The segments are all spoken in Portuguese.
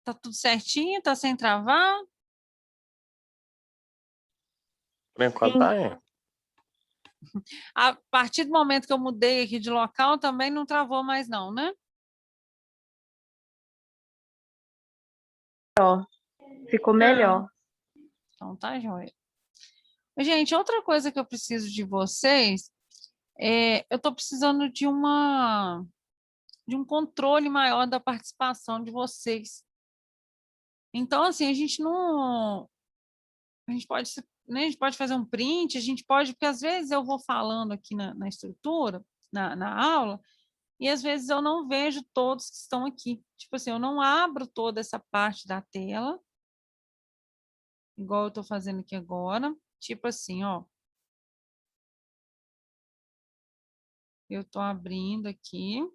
Tá tudo certinho? Tá sem travar? Por enquanto tá aí. A partir do momento que eu mudei aqui de local, também não travou mais não, né? Ficou melhor. Então tá joia. Gente, outra coisa que eu preciso de vocês eu estou precisando de um controle maior da participação de vocês. Então, assim, a gente pode, né, a gente pode fazer um print, a gente pode, porque às vezes eu vou falando aqui na estrutura, na aula, e às vezes eu não vejo todos que estão aqui. Tipo assim, eu não abro toda essa parte da tela, igual eu estou fazendo aqui agora. Tipo assim, ó. Eu estou abrindo aqui.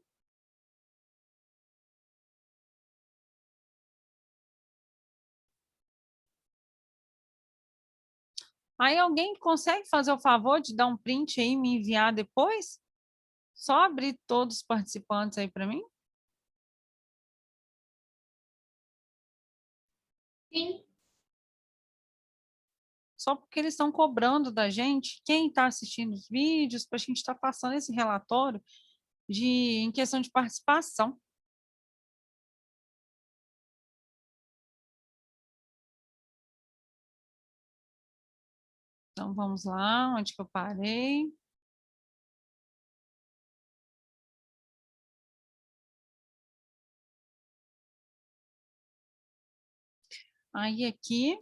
Aí alguém consegue fazer o favor de dar um print aí e me enviar depois? Só abrir todos os participantes aí para mim? Sim. Só porque eles estão cobrando da gente, quem está assistindo os vídeos, para a gente estar passando esse relatório em questão de participação. Então, vamos lá, onde que eu parei? Aí, aqui,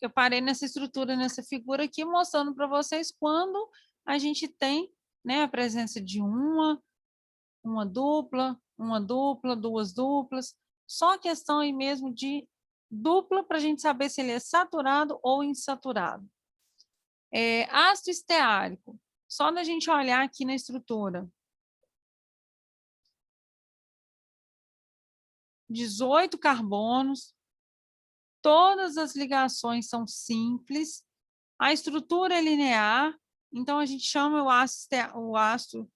eu parei nessa estrutura, nessa figura aqui, mostrando para vocês quando a gente tem, né, a presença de uma dupla, duas duplas, só questão aí mesmo de dupla para a gente saber se ele é saturado ou insaturado. Ácido esteárico, só da gente olhar aqui na estrutura. 18 carbonos, todas as ligações são simples, a estrutura é linear, então a gente chama o ácido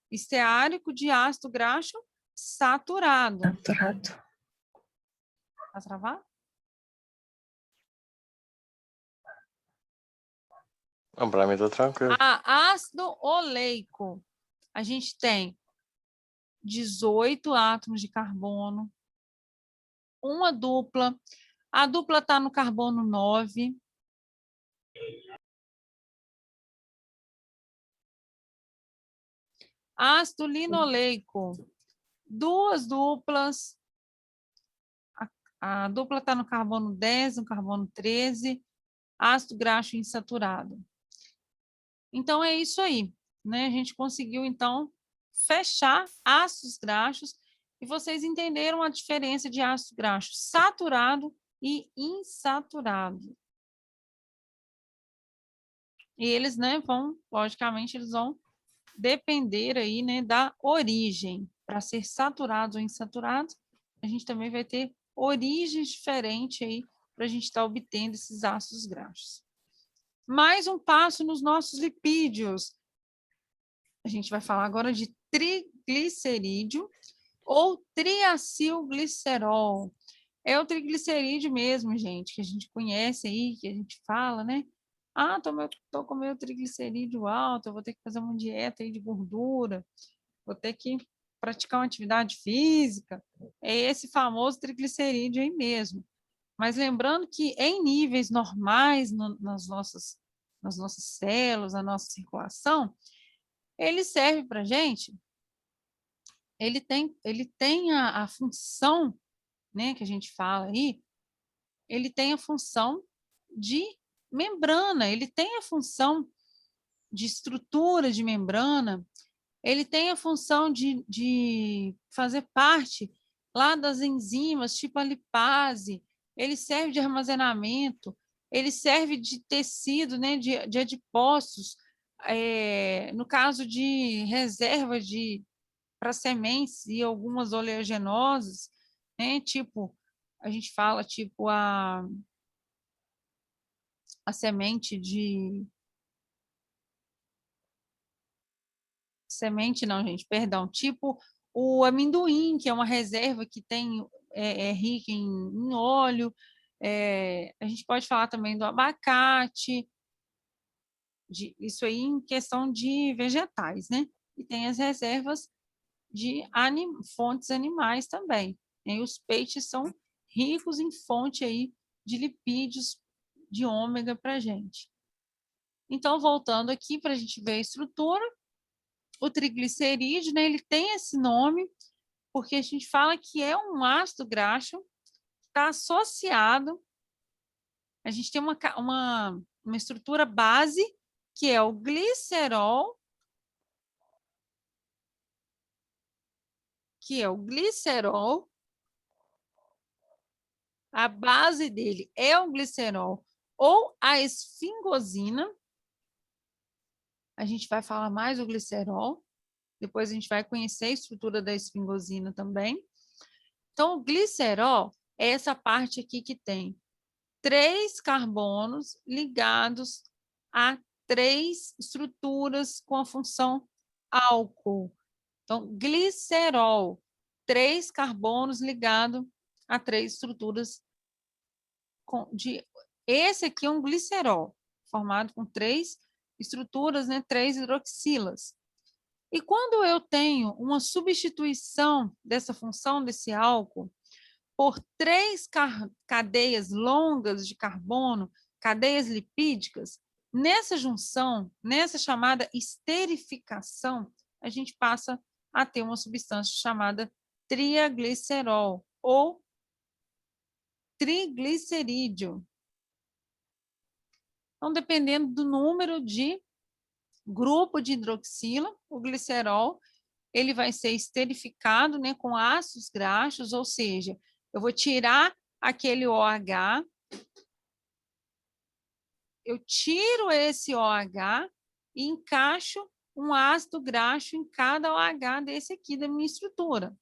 esteárico de ácido graxo saturado. Saturado. Vai travar? Não, pra mim tá tranquilo. Ácido oleico, a gente tem 18 átomos de carbono, uma dupla, a dupla está no carbono 9. Ácido linoleico, duas duplas, a dupla está no carbono 10, no carbono 13, ácido graxo insaturado. Então, é isso aí, né? A gente conseguiu, então, fechar ácidos graxos e vocês entenderam a diferença de ácido graxo saturado e insaturado. E eles, né, logicamente, eles vão depender aí, né, da origem. Para ser saturados ou insaturados, a gente também vai ter origens diferentes aí para a gente estar obtendo esses ácidos graxos. Mais um passo nos nossos lipídios. A gente vai falar agora de triglicerídeo ou triacilglicerol. É o triglicerídeo mesmo, gente, que a gente conhece aí, que a gente fala, né? Ah, tô com meu triglicerídeo alto, eu vou ter que fazer uma dieta aí de gordura, vou ter que praticar uma atividade física. É esse famoso triglicerídeo aí mesmo. Mas lembrando que em níveis normais nas nossas células, na nossa circulação, ele serve para a gente, ele tem a função, né, que a gente fala aí, ele tem a função de membrana, ele tem a função de estrutura de membrana, ele tem a função de fazer parte lá das enzimas, tipo a lipase, ele serve de armazenamento, ele serve de tecido, né, de adipócitos, no caso de reserva para sementes e algumas oleaginosas, né, tipo, a gente fala tipo a semente de... Semente não, gente, perdão. Tipo o amendoim, que é uma reserva que tem é rica em óleo. A gente pode falar também do abacate, isso aí em questão de vegetais, né? E tem as reservas de fontes animais também, né? E os peixes são ricos em fonte aí de lipídios de ômega para a gente. Então, voltando aqui para a gente ver a estrutura, o triglicerídeo, né, ele tem esse nome porque a gente fala que é um ácido graxo que está associado, a gente tem uma estrutura base, que é o glicerol, a base dele é o glicerol ou a esfingosina. A gente vai falar mais do glicerol, depois a gente vai conhecer a estrutura da esfingosina também. Então, o glicerol é essa parte aqui que tem 3 carbonos ligados a 3 estruturas com a função álcool. Então, glicerol, 3 carbonos ligados a 3 estruturas Esse aqui é um glicerol, formado com 3 estruturas, né, 3 hidroxilas. E quando eu tenho uma substituição dessa função desse álcool por 3 cadeias longas de carbono, cadeias lipídicas, nessa junção, nessa chamada esterificação, a gente passa a ter uma substância chamada triaglicerol ou triglicerídeo. Então, dependendo do número de grupo de hidroxila, o glicerol, ele vai ser esterificado, né, com ácidos graxos, ou seja, eu vou tirar aquele OH, eu tiro esse OH e encaixo um ácido graxo em cada OH desse aqui da minha estrutura.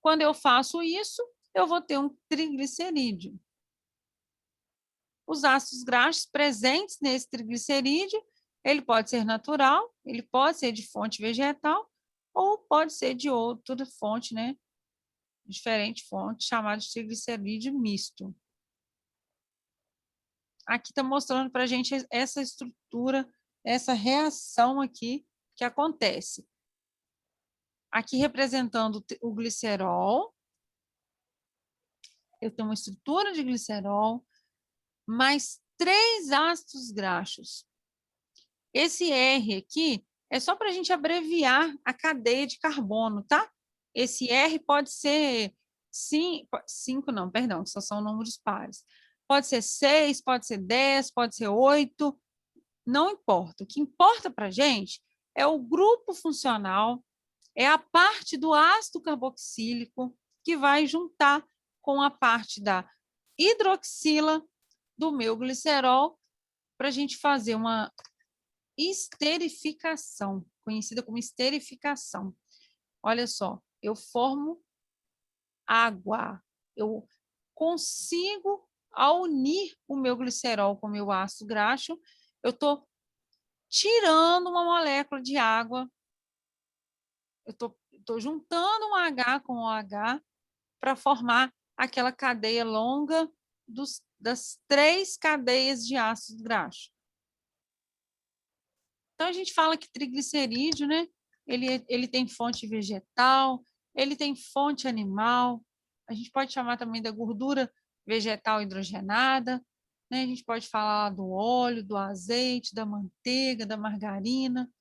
Quando eu faço isso, eu vou ter um triglicerídeo. Os ácidos graxos presentes nesse triglicerídeo, ele pode ser natural, ele pode ser de fonte vegetal, ou pode ser de outra fonte, né? Diferente fonte, chamada de triglicerídeo misto. Aqui está mostrando para a gente essa estrutura, essa reação aqui que acontece. Aqui representando o glicerol, eu tenho uma estrutura de glicerol, mais 3 ácidos graxos. Esse R aqui é só para a gente abreviar a cadeia de carbono, tá? Esse R pode ser 5 não, perdão, só são números pares. Pode ser 6, pode ser 10, pode ser 8, não importa. O que importa para a gente é o grupo funcional, é a parte do ácido carboxílico que vai juntar com a parte da hidroxila do meu glicerol para a gente fazer uma esterificação, conhecida como esterificação. Olha só, eu formo água, eu consigo, ao unir o meu glicerol com o meu ácido graxo, eu estou tirando uma molécula de água, eu estou juntando um H com o OH para formar aquela cadeia longa das 3 cadeias de ácido graxo. Então, a gente fala que triglicerídeo, né? Ele tem fonte vegetal, ele tem fonte animal, a gente pode chamar também da gordura vegetal hidrogenada, né? A gente pode falar do óleo, do azeite, da manteiga, da margarina.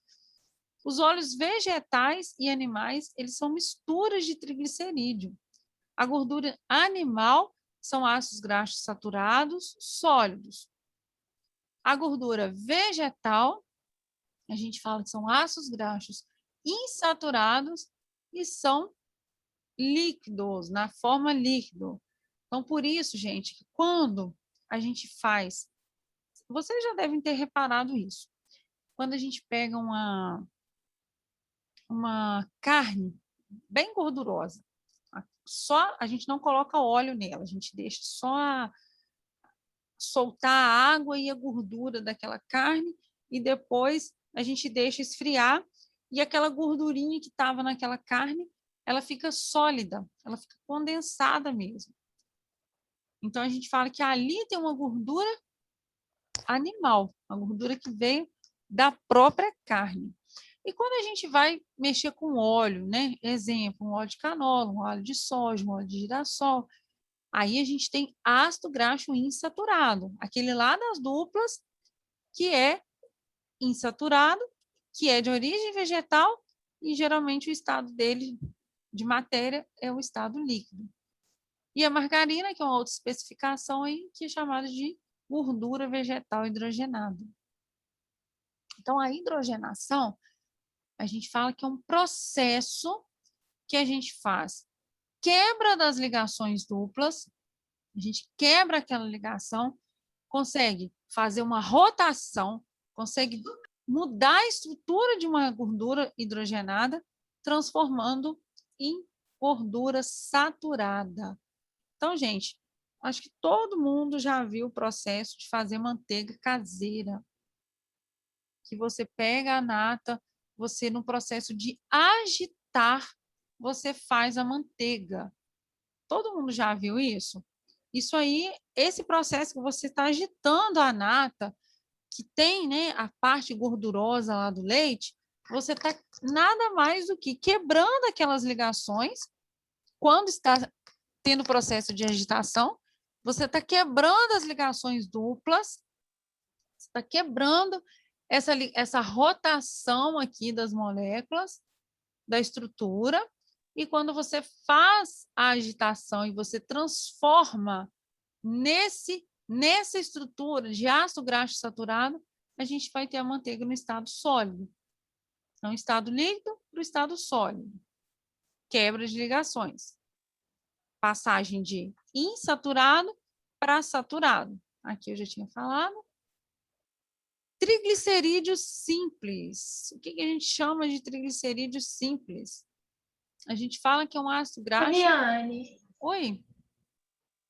Os óleos vegetais e animais, eles são misturas de triglicerídeo. A gordura animal são ácidos graxos saturados sólidos. A gordura vegetal, a gente fala que são ácidos graxos insaturados e são líquidos, na forma líquido. Então, por isso, gente, que quando a gente faz, vocês já devem ter reparado isso, quando a gente pega uma carne bem gordurosa, só a gente não coloca óleo nela, a gente deixa só soltar a água e a gordura daquela carne e depois a gente deixa esfriar e aquela gordurinha que estava naquela carne, ela fica sólida, ela fica condensada mesmo. Então, a gente fala que ali tem uma gordura animal, uma gordura que veio da própria carne. E quando a gente vai mexer com óleo, né? Exemplo, um óleo de canola, um óleo de soja, um óleo de girassol, aí a gente tem ácido graxo insaturado, aquele lá das duplas, que é insaturado, que é de origem vegetal, e geralmente o estado dele de matéria é o estado líquido. E a margarina, que é uma outra especificação aí, que é chamada de gordura vegetal hidrogenada. Então, a hidrogenação, a gente fala que é um processo que a gente faz quebra das ligações duplas, a gente quebra aquela ligação, consegue fazer uma rotação, consegue mudar a estrutura de uma gordura hidrogenada, transformando em gordura saturada. Então, gente, acho que todo mundo já viu o processo de fazer manteiga caseira, que você pega a nata, você no processo de agitar, você faz a manteiga. Todo mundo já viu isso? Isso aí, esse processo que você está agitando a nata, que tem, né, a parte gordurosa lá do leite, você está nada mais do que quebrando aquelas ligações. Quando está tendo processo de agitação, você está quebrando as ligações duplas, está quebrando essa rotação aqui das moléculas, da estrutura, e quando você faz a agitação e você transforma nessa estrutura de ácido graxo saturado, a gente vai ter a manteiga no estado sólido. Então, estado líquido para o estado sólido. Quebra de ligações. Passagem de insaturado para saturado. Aqui eu já tinha falado. Triglicerídeo simples. O que a gente chama de triglicerídeo simples? A gente fala que é um ácido graxo. Fabiane, Oi?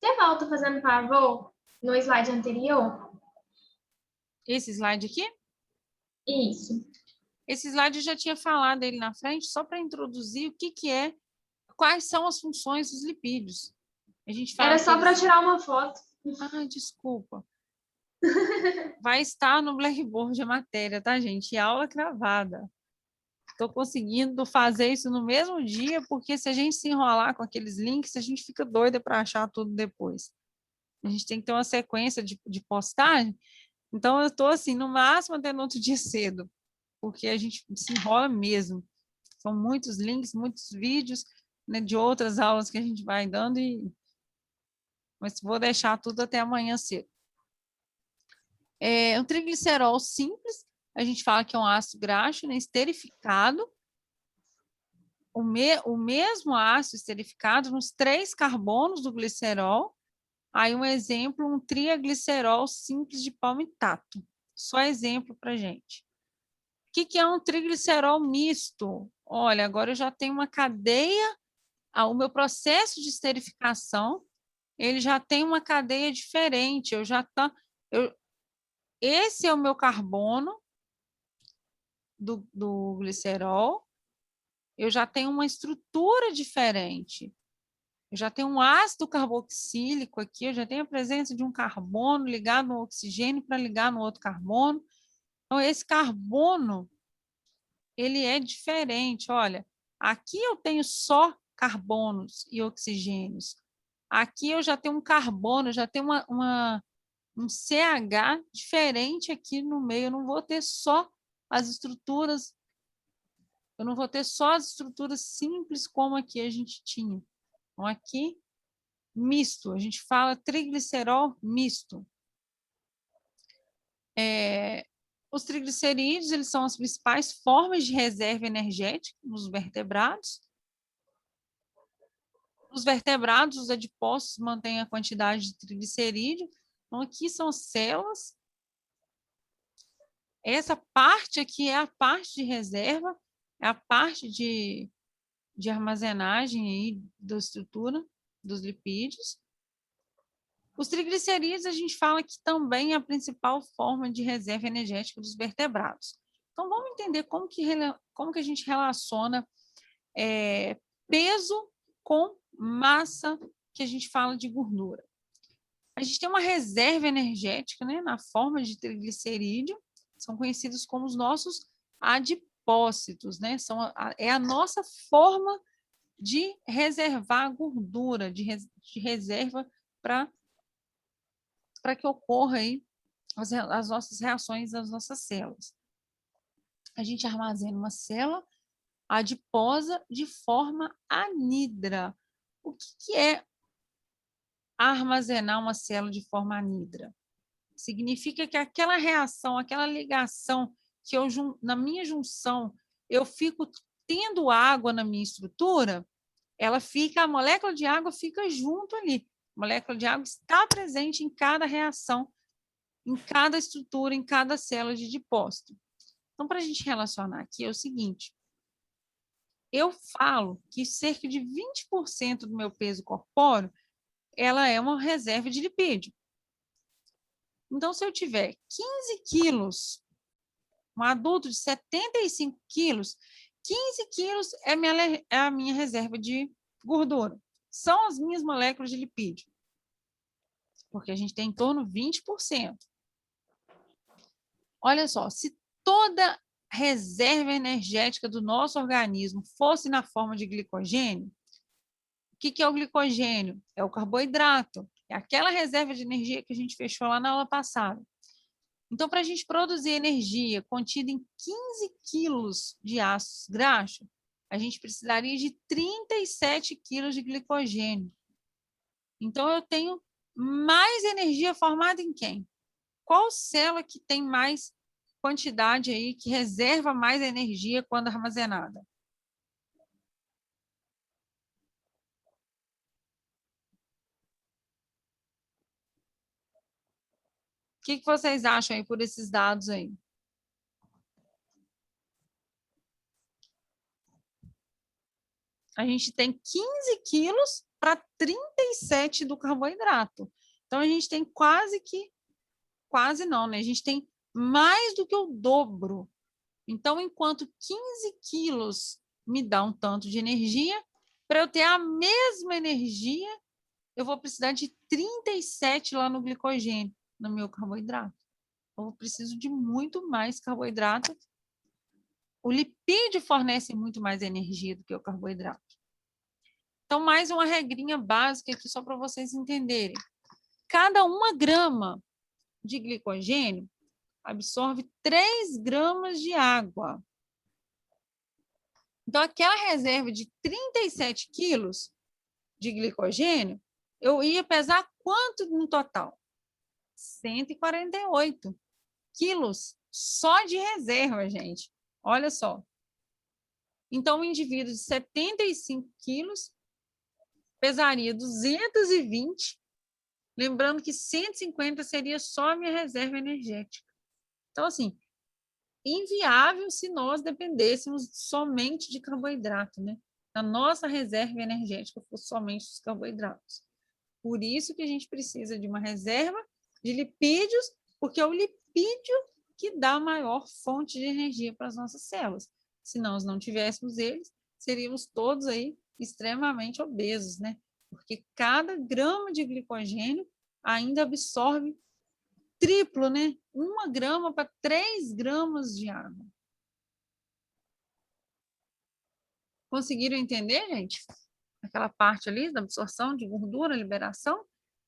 você volta fazendo favor no slide anterior? Esse slide aqui? Isso. Esse slide eu já tinha falado dele na frente, só para introduzir o que é, quais são as funções dos lipídios. A gente fala Era só para tirar uma foto. Ah, desculpa. Vai estar no Blackboard a matéria, tá, gente? E aula gravada. Estou conseguindo fazer isso no mesmo dia, porque se a gente se enrolar com aqueles links, a gente fica doida para achar tudo depois. A gente tem que ter uma sequência de postagem. Então, eu estou, assim, no máximo até no outro dia cedo, porque a gente se enrola mesmo. São muitos links, muitos vídeos, né, de outras aulas que a gente vai dando, mas vou deixar tudo até amanhã cedo. Um triglicerol simples, a gente fala que é um ácido graxo, né, esterificado, o mesmo ácido esterificado nos 3 carbonos do glicerol. Aí um exemplo, um triglicerol simples de palmitato. Só exemplo para gente. O que é um triglicerol misto? Olha, agora eu já tenho uma cadeia, o meu processo de esterificação, ele já tem uma cadeia diferente. Esse é o meu carbono do glicerol, eu já tenho uma estrutura diferente. Eu já tenho um ácido carboxílico aqui, eu já tenho a presença de um carbono ligado no oxigênio para ligar no outro carbono. Então, esse carbono, ele é diferente. Olha, aqui eu tenho só carbonos e oxigênios. Aqui eu já tenho um carbono, eu já tenho um CH diferente aqui no meio. Eu não vou ter só as estruturas, eu não vou ter só as estruturas simples como aqui a gente tinha. Então, aqui, misto, a gente fala triglicerol misto. Os triglicerídeos, eles são as principais formas de reserva energética nos vertebrados. Nos vertebrados, os adipócitos mantêm a quantidade de triglicerídeo. Então, aqui são células. Essa parte aqui é a parte de reserva, é a parte de armazenagem aí da estrutura dos lipídios. Os triglicerídeos, a gente fala que também é a principal forma de reserva energética dos vertebrados. Então, vamos entender como que a gente relaciona peso com massa, que a gente fala de gordura. A gente tem uma reserva energética, né, na forma de triglicerídeo, são conhecidos como os nossos adipócitos, né? É a nossa forma de reservar gordura, de reserva para que ocorra aí as nossas reações das nossas células. A gente armazena uma célula adiposa de forma anidra. O que é armazenar uma célula de forma anidra? Significa que aquela reação, aquela ligação que eu, na minha junção, eu fico tendo água na minha estrutura, a molécula de água fica junto ali. A molécula de água está presente em cada reação, em cada estrutura, em cada célula de depósito. Então, para a gente relacionar aqui, é o seguinte: eu falo que cerca de 20% do meu peso corpóreo ela é uma reserva de lipídio. Então, se eu tiver 15 quilos, um adulto de 75 quilos, 15 quilos é a minha reserva de gordura. São as minhas moléculas de lipídio. Porque a gente tem em torno de 20%. Olha só, se toda reserva energética do nosso organismo fosse na forma de glicogênio, o que é o glicogênio? É o carboidrato. É aquela reserva de energia que a gente fechou lá na aula passada. Então, para a gente produzir energia contida em 15 quilos de ácidos graxos, a gente precisaria de 37 quilos de glicogênio. Então, eu tenho mais energia formada em quem? Qual célula que tem mais quantidade aí, que reserva mais energia quando armazenada? O que vocês acham aí por esses dados aí? A gente tem 15 quilos para 37 do carboidrato. Então, a gente tem quase não, né? A gente tem mais do que o dobro. Então, enquanto 15 quilos me dá um tanto de energia, para eu ter a mesma energia, eu vou precisar de 37 lá no glicogênio, no meu carboidrato. Eu preciso de muito mais carboidrato. O lipídio fornece muito mais energia do que o carboidrato. Então, mais uma regrinha básica aqui só para vocês entenderem. Cada 1 grama de glicogênio absorve 3 gramas de água. Então, aquela reserva de 37 quilos de glicogênio, eu ia pesar quanto no total? 148 quilos só de reserva, gente. Olha só. Então, um indivíduo de 75 quilos pesaria 220, lembrando que 150 seria só a minha reserva energética. Então, assim, inviável se nós dependêssemos somente de carboidrato, né? A nossa reserva energética fosse somente os carboidratos. Por isso que a gente precisa de uma reserva de lipídios, porque é o lipídio que dá a maior fonte de energia para as nossas células. Se nós não tivéssemos eles, seríamos todos aí extremamente obesos, né? Porque cada grama de glicogênio ainda absorve triplo, né? 1 grama para 3 gramas de água. Conseguiram entender, gente? Aquela parte ali da absorção de gordura, liberação,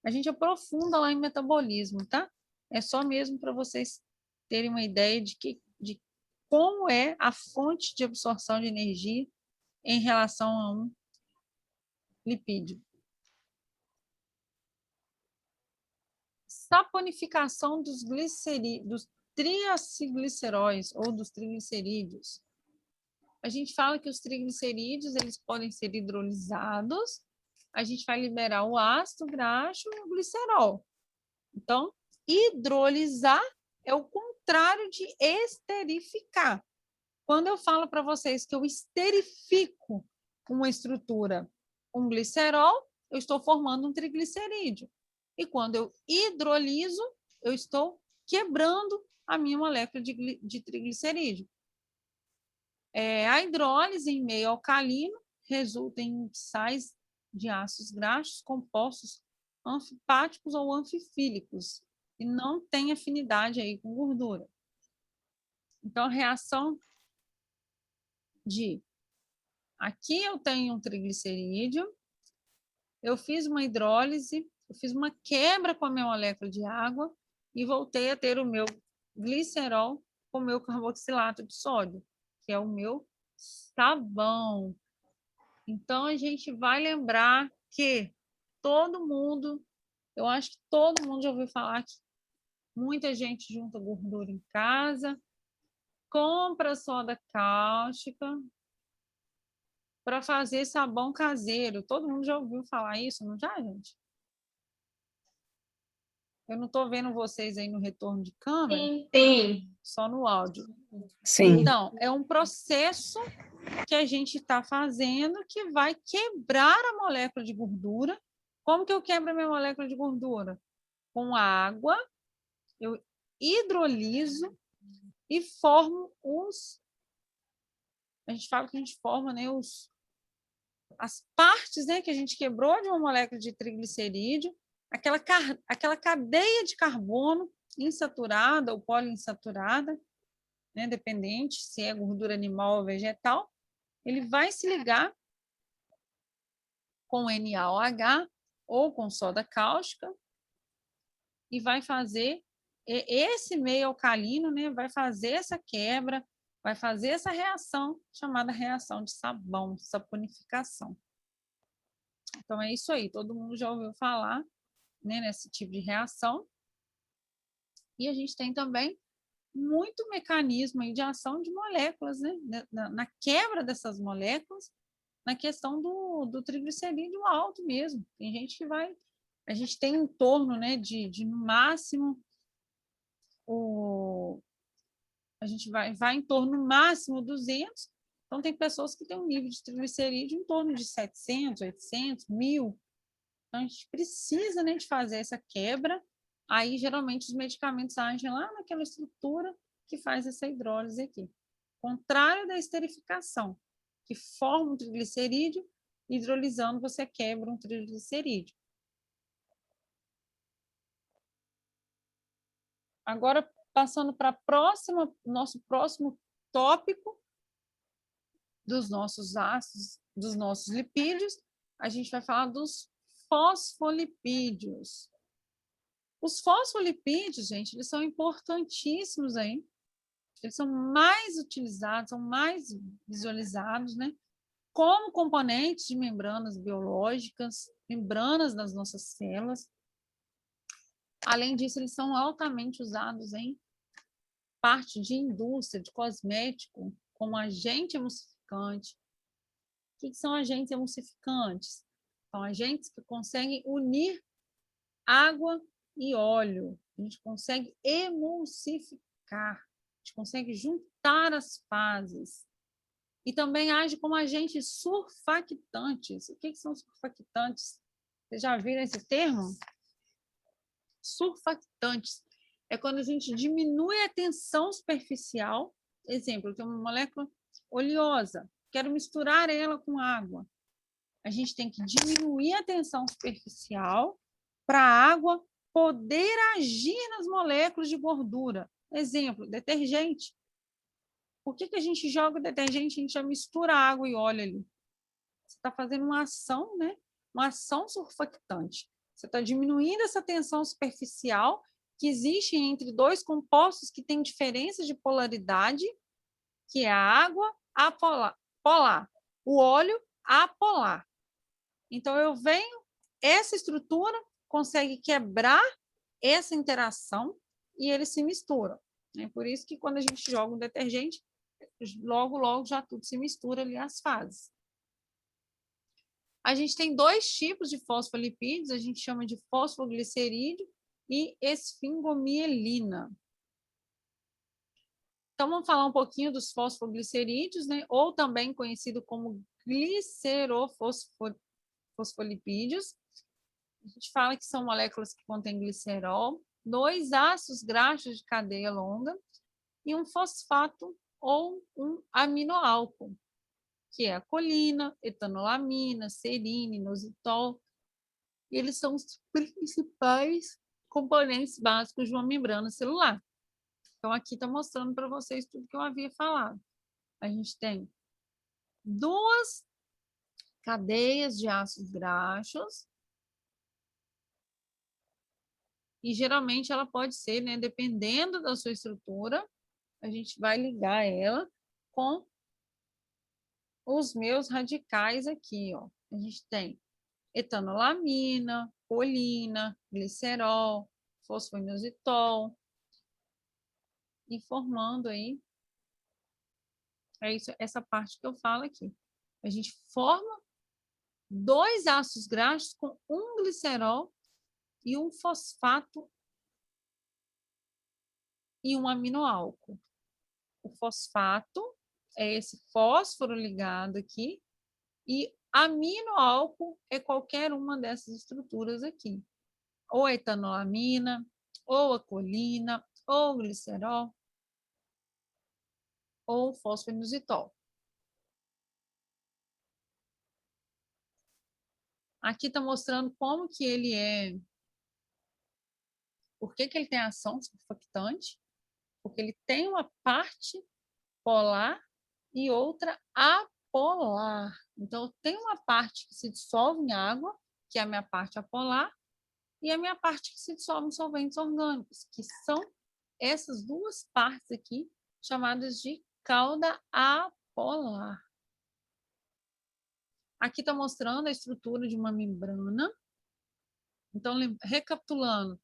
a gente aprofunda lá em metabolismo, tá? É só mesmo para vocês terem uma ideia de como é a fonte de absorção de energia em relação a um lipídio. Saponificação dos triacilgliceróis ou dos triglicerídeos. A gente fala que os triglicerídeos eles podem ser hidrolisados, a gente vai liberar o ácido graxo e o glicerol. Então, hidrolisar é o contrário de esterificar. Quando eu falo para vocês que eu esterifico uma estrutura, um glicerol, eu estou formando um triglicerídeo. E quando eu hidroliso, eu estou quebrando a minha molécula de triglicerídeo. A hidrólise em meio alcalino resulta em sais de ácidos graxos compostos anfipáticos ou anfifílicos, e não tem afinidade aí com gordura. Então, a reação de aqui eu tenho um triglicerídeo, eu fiz uma hidrólise, eu fiz uma quebra com a minha molécula de água e voltei a ter o meu glicerol com o meu carboxilato de sódio, que é o meu sabão. Então, a gente vai lembrar que todo mundo, eu acho que todo mundo já ouviu falar que muita gente junta gordura em casa, compra soda cáustica para fazer sabão caseiro. Todo mundo já ouviu falar isso, não já, gente? Eu não estou vendo vocês aí no retorno de câmera. Sim. Só no áudio. Sim. Então, é um processo que a gente está fazendo que vai quebrar a molécula de gordura. Como que eu quebro a minha molécula de gordura? Com água, eu hidroliso e formo a gente fala que a gente forma, né, as partes, né, que a gente quebrou de uma molécula de triglicerídeo, aquela cadeia de carbono insaturada ou poliinsaturada, né, dependente se é gordura animal ou vegetal, ele vai se ligar com NaOH ou com soda cáustica e vai fazer esse meio alcalino, né, vai fazer essa quebra, vai fazer essa reação chamada reação de sabão, saponificação. Então é isso aí, todo mundo já ouviu falar, né, nesse tipo de reação. E a gente tem também muito mecanismo aí de ação de moléculas, né, na quebra dessas moléculas, na questão do triglicerídeo alto mesmo. Tem gente que vai... A gente tem em torno, né, de no máximo... a gente vai em torno, no máximo, 200. Então, tem pessoas que têm um nível de triglicerídeo em torno de 700, 800, 1000. Então, a gente precisa, né, de fazer essa quebra. Aí, geralmente, os medicamentos agem lá naquela estrutura que faz essa hidrólise aqui. Contrário da esterificação, que forma um triglicerídeo, hidrolisando você quebra um triglicerídeo. Agora, passando para nosso próximo tópico dos nossos ácidos, dos nossos lipídios, a gente vai falar dos fosfolipídios. Os fosfolipídios, gente, eles são importantíssimos aí. Eles são mais utilizados, são mais visualizados, né? Como componentes de membranas biológicas, membranas das nossas células. Além disso, eles são altamente usados em parte de indústria, de cosmético, como agente emulsificante. O que são agentes emulsificantes? São agentes que conseguem unir água e óleo. A gente consegue emulsificar, a gente consegue juntar as fases. E também age como agentes surfactantes. O que são surfactantes? Vocês já viram esse termo? Surfactantes é quando a gente diminui a tensão superficial. Exemplo, eu tenho uma molécula oleosa, quero misturar ela com água. A gente tem que diminuir a tensão superficial para a água poder agir nas moléculas de gordura. Exemplo, detergente. Por que a gente joga o detergente e a gente já mistura água e óleo ali? Você está fazendo uma ação, né? Uma ação surfactante. Você está diminuindo essa tensão superficial que existe entre dois compostos que têm diferença de polaridade, que é a água polar, o óleo apolar. Então, eu venho, essa estrutura consegue quebrar essa interação e eles se misturam. É por isso que quando a gente joga um detergente, logo já tudo se mistura ali as fases. A gente tem dois tipos de fosfolipídios, a gente chama de fosfoglicerídeo e esfingomielina. Então, vamos falar um pouquinho dos fosfoglicerídeos, né? Ou também conhecido como glicerofosfolipídios. A gente fala que são moléculas que contêm glicerol, 2 ácidos graxos de cadeia longa e um fosfato ou um aminoálcool. que é a colina, etanolamina, serina, inositol. Eles são os principais componentes básicos de uma membrana celular. Então, aqui está mostrando para vocês tudo que eu havia falado. A gente tem 2 cadeias de ácidos graxos, e geralmente ela pode ser, né, dependendo da sua estrutura, a gente vai ligar ela com os meus radicais aqui, ó. A gente tem etanolamina, colina, glicerol, fosfoinositol, e formando aí, é isso, essa parte que eu falo aqui. A gente forma 2 ácidos graxos com um glicerol e um fosfato e um aminoálcool. O fosfato é esse fósforo ligado aqui, e aminoálcool é qualquer uma dessas estruturas aqui. Ou a etanolamina, ou a colina, ou o glicerol, ou o fosfoinositol. Aqui está mostrando como que ele é, por que ele tem ação surfactante, porque ele tem uma parte polar e outra apolar. Então, tem uma parte que se dissolve em água, que é a minha parte apolar, e a minha parte que se dissolve em solventes orgânicos, que são essas 2 partes aqui, chamadas de cauda apolar. Aqui está mostrando a estrutura de uma membrana. Então, recapitulando,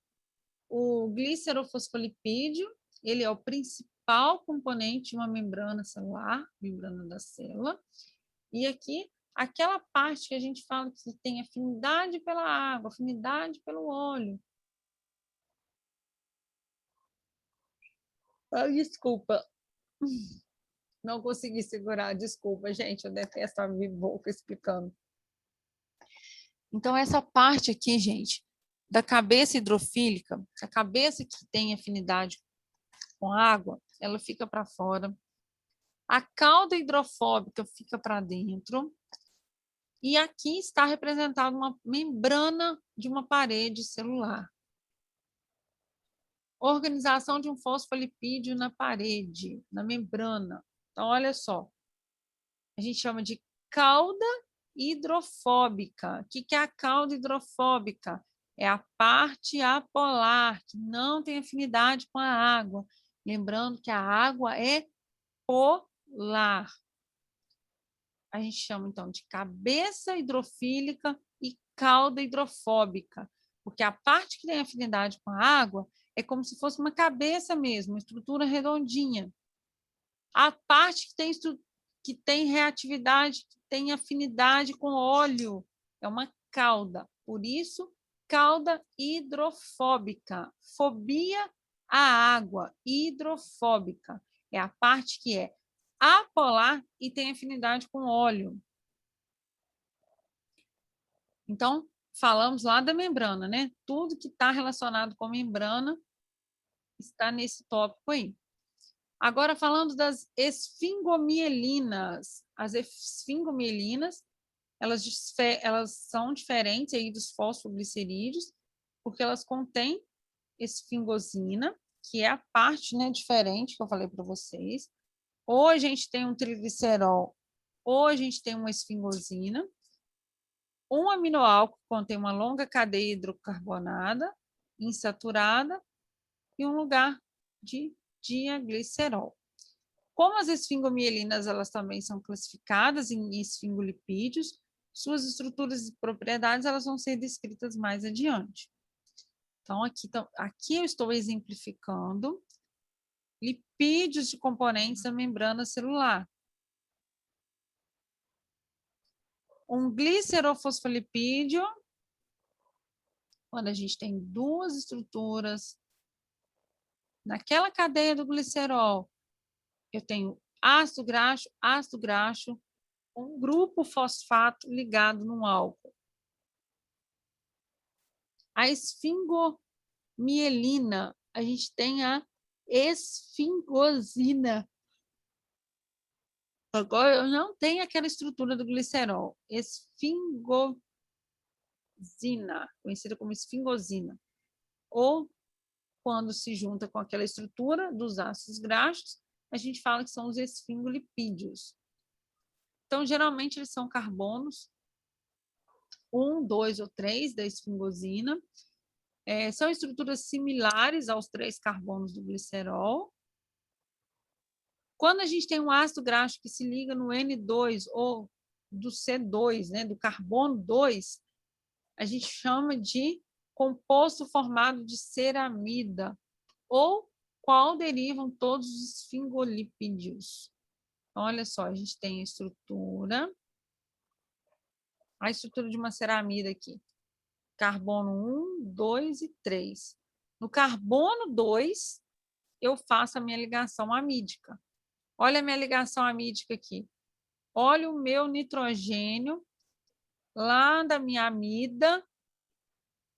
o glicerofosfolipídio, ele é o principal componente de uma membrana celular, membrana da célula. E aqui, aquela parte que a gente fala que tem afinidade pela água, afinidade pelo óleo. Desculpa, não consegui segurar, desculpa, gente, eu detesto abrir boca explicando. Então, essa parte aqui, gente, da cabeça hidrofílica, a cabeça que tem afinidade com água, ela fica para fora. A cauda hidrofóbica fica para dentro. E aqui está representada uma membrana de uma parede celular. Organização de um fosfolipídio na parede, na membrana. Então, olha só. A gente chama de cauda hidrofóbica. O que é a cauda hidrofóbica? É a parte apolar, que não tem afinidade com a água. Lembrando que a água é polar. A gente chama, então, de cabeça hidrofílica e cauda hidrofóbica, porque a parte que tem afinidade com a água é como se fosse uma cabeça mesmo, uma estrutura redondinha. A parte que tem reatividade, que tem afinidade com óleo, é uma cauda. Por isso, cauda hidrofóbica. Fobia à água, hidrofóbica. É a parte que é apolar e tem afinidade com óleo. Então, falamos lá da membrana, né? Tudo que está relacionado com membrana está nesse tópico aí. Agora, falando das esfingomielinas. As esfingomielinas, elas são diferentes aí dos fosfoglicerídeos, porque elas contêm esfingosina, que é a parte, né, diferente que eu falei para vocês. Ou a gente tem um triglicerol, ou a gente tem uma esfingosina. Um aminoálcool contém uma longa cadeia hidrocarbonada, insaturada, e um lugar de diaglicerol. Como as esfingomielinas elas também são classificadas em esfingolipídios, suas estruturas e propriedades elas vão ser descritas mais adiante. Então, aqui eu estou exemplificando lipídios de componentes da membrana celular. Um glicerofosfolipídio, quando a gente tem 2 estruturas naquela cadeia do glicerol, eu tenho ácido graxo, um grupo fosfato ligado num álcool. A esfingomielina, a gente tem a esfingosina. Agora, eu não tenho aquela estrutura do glicerol, esfingosina, conhecida como esfingosina, ou quando se junta com aquela estrutura dos ácidos graxos, a gente fala que são os esfingolipídios. Então, geralmente, eles são carbonos 1, 2 ou 3 da esfingosina. São estruturas similares aos 3 carbonos do glicerol. Quando a gente tem um ácido graxo que se liga no N2 ou do C2, né, do carbono 2, a gente chama de composto formado de ceramida, ou qual derivam todos os esfingolipídios. Então, olha só, a gente tem a estrutura de uma ceramida aqui. Carbono 1, 2 e 3. No carbono 2, eu faço a minha ligação amídica. Olha a minha ligação amídica aqui. Olha o meu nitrogênio lá da minha amida,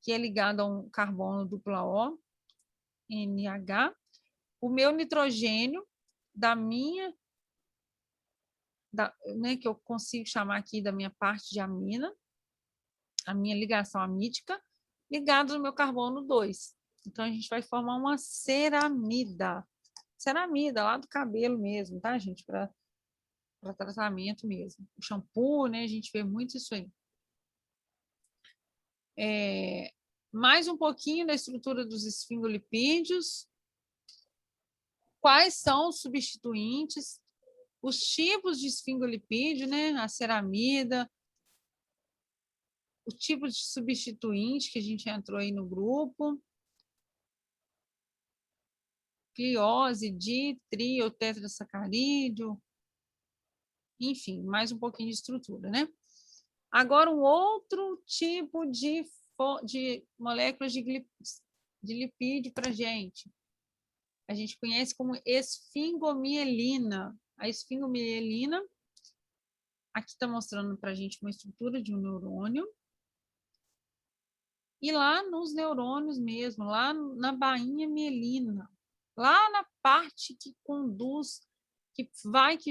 que é ligado a um carbono dupla O, NH. O meu nitrogênio da minha, né, que eu consigo chamar aqui da minha parte de amina, a minha ligação amídica, ligado no meu carbono 2. Então, a gente vai formar uma ceramida. Ceramida, lá do cabelo mesmo, tá, gente? Para tratamento mesmo. O shampoo, né? A gente vê muito isso aí. Mais um pouquinho da estrutura dos esfingolipídios. Quais são os substituintes? Os tipos de esfingolipídio, né? A ceramida, o tipo de substituinte que a gente entrou aí no grupo. Gliose, tri ou tetrasacarídeo. Enfim, mais um pouquinho de estrutura, né? Agora, um outro tipo de moléculas de lipídio para a gente. A gente conhece como esfingomielina. A esfingomielina, aqui está mostrando para a gente uma estrutura de um neurônio. E lá nos neurônios mesmo, lá na bainha mielina, lá na parte que conduz, que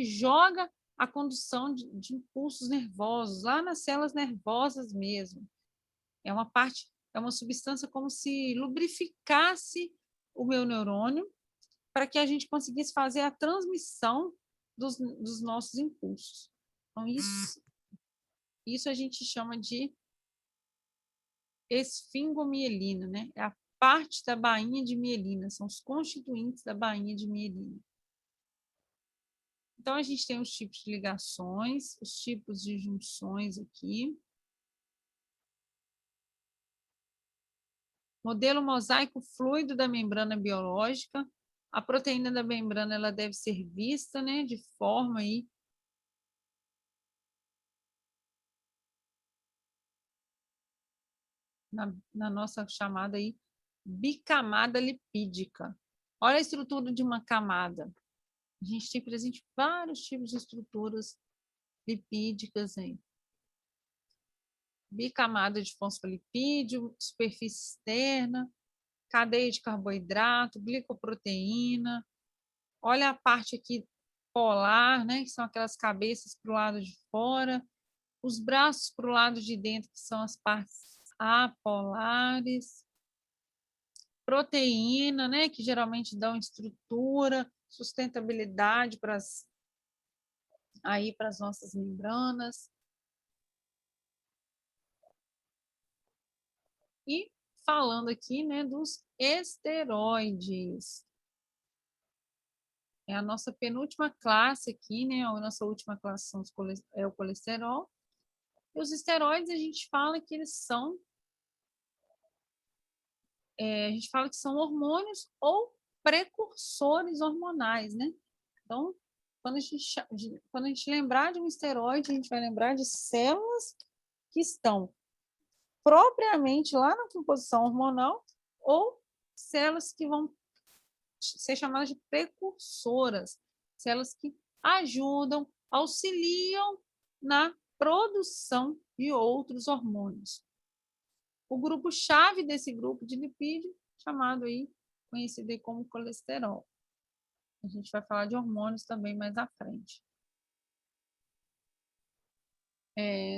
joga a condução de impulsos nervosos, lá nas células nervosas mesmo. É uma substância como se lubrificasse o meu neurônio para que a gente conseguisse fazer a transmissão dos nossos impulsos. Então, isso a gente chama de esfingomielina, né? É a parte da bainha de mielina, são os constituintes da bainha de mielina. Então, a gente tem os tipos de ligações, os tipos de junções aqui. Modelo mosaico fluido da membrana biológica. A proteína da membrana ela deve ser vista, né, de forma aí na nossa chamada aí bicamada lipídica. Olha a estrutura de uma camada. A gente tem presente vários tipos de estruturas lipídicas aí. Bicamada de fosfolipídio, superfície externa, cadeia de carboidrato, glicoproteína. Olha a parte aqui polar, né, que são aquelas cabeças para o lado de fora, os braços para o lado de dentro, que são as partes apolares. Proteína, né, que geralmente dão estrutura, sustentabilidade para as nossas membranas. E falando aqui, né, dos esteroides. É a nossa penúltima classe aqui, né? A nossa última classe é o colesterol. E os esteroides, a gente fala que eles são hormônios ou precursores hormonais, né? Então, quando a gente lembrar de um esteroide, a gente vai lembrar de células que estão propriamente lá na composição hormonal ou células que vão ser chamadas de precursoras, células que ajudam, auxiliam na produção de outros hormônios. O grupo-chave desse grupo de lipídio, chamado aí, conhecido aí como colesterol. A gente vai falar de hormônios também mais à frente.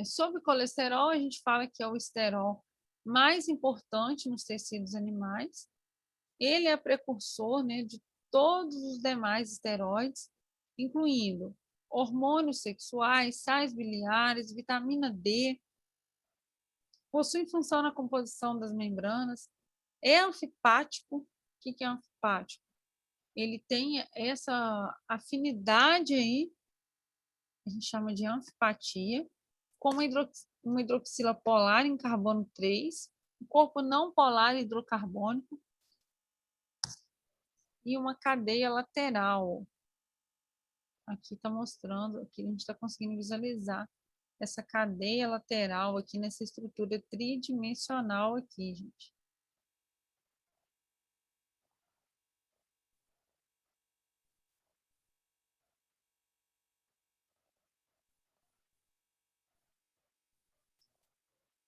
Sobre colesterol, a gente fala que é o esterol mais importante nos tecidos animais. Ele é precursor, né, de todos os demais esteroides, incluindo hormônios sexuais, sais biliares, vitamina D, possui função na composição das membranas, é anfipático. O que é anfipático? Ele tem essa afinidade aí, a gente chama de anfipatia, com uma hidroxila polar em carbono 3, um corpo não polar hidrocarbônico e uma cadeia lateral. Aqui está mostrando, aqui a gente está conseguindo visualizar essa cadeia lateral aqui nessa estrutura tridimensional aqui, gente.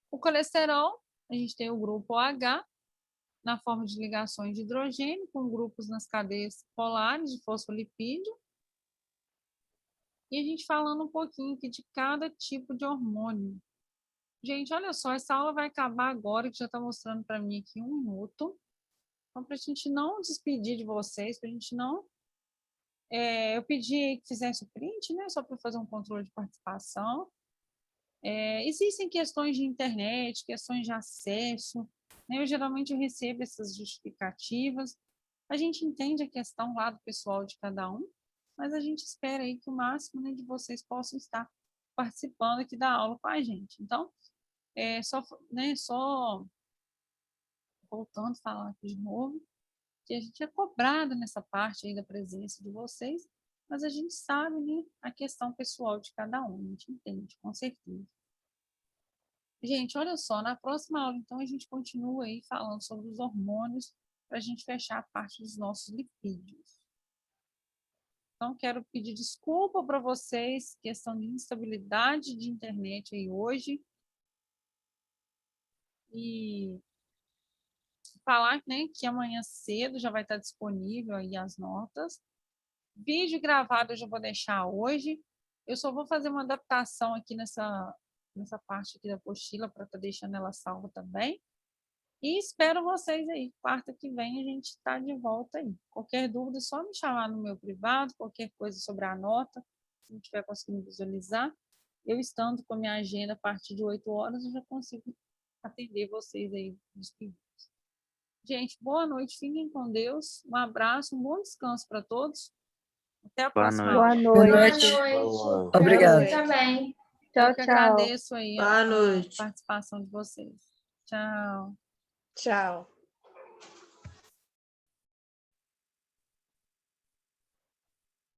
O colesterol, a gente tem o grupo OH, na forma de ligações de hidrogênio, com grupos nas cadeias polares de fosfolipídio. E a gente falando um pouquinho aqui de cada tipo de hormônio. Gente, olha só, essa aula vai acabar agora, que já está mostrando para mim aqui 1 minuto. Então, para a gente não despedir de vocês, para a gente não... eu pedi que fizesse o print, né, só para fazer um controle de participação. Existem questões de internet, questões de acesso, né? Eu geralmente recebo essas justificativas. A gente entende a questão lá do pessoal de cada um, mas a gente espera aí que o máximo, né, de vocês possam estar participando aqui da aula com a gente. Então, só voltando a falar aqui de novo, que a gente é cobrado nessa parte aí da presença de vocês, mas a gente sabe, né, a questão pessoal de cada um, a gente entende, com certeza. Gente, olha só, na próxima aula, então, a gente continua aí falando sobre os hormônios para a gente fechar a parte dos nossos lipídios. Então, quero pedir desculpa para vocês, questão de instabilidade de internet aí hoje. E falar, né, que amanhã cedo já vai estar disponível aí as notas. Vídeo gravado eu já vou deixar hoje. Eu só vou fazer uma adaptação aqui nessa parte aqui da apostila para estar deixando ela salva também. E espero vocês aí. Quarta que vem a gente está de volta aí. Qualquer dúvida, é só me chamar no meu privado, qualquer coisa sobre a nota, se não estiver conseguindo visualizar. Eu estando com a minha agenda a partir de 8 horas, eu já consigo atender vocês aí nos pedidos. Gente, boa noite, fiquem com Deus. Um abraço, um bom descanso para todos. Até a próxima aula. Boa Boa noite. noite. Pra Obrigada. você também. Eu que agradeço aí Boa a noite. participação de vocês. Tchau. Tchau.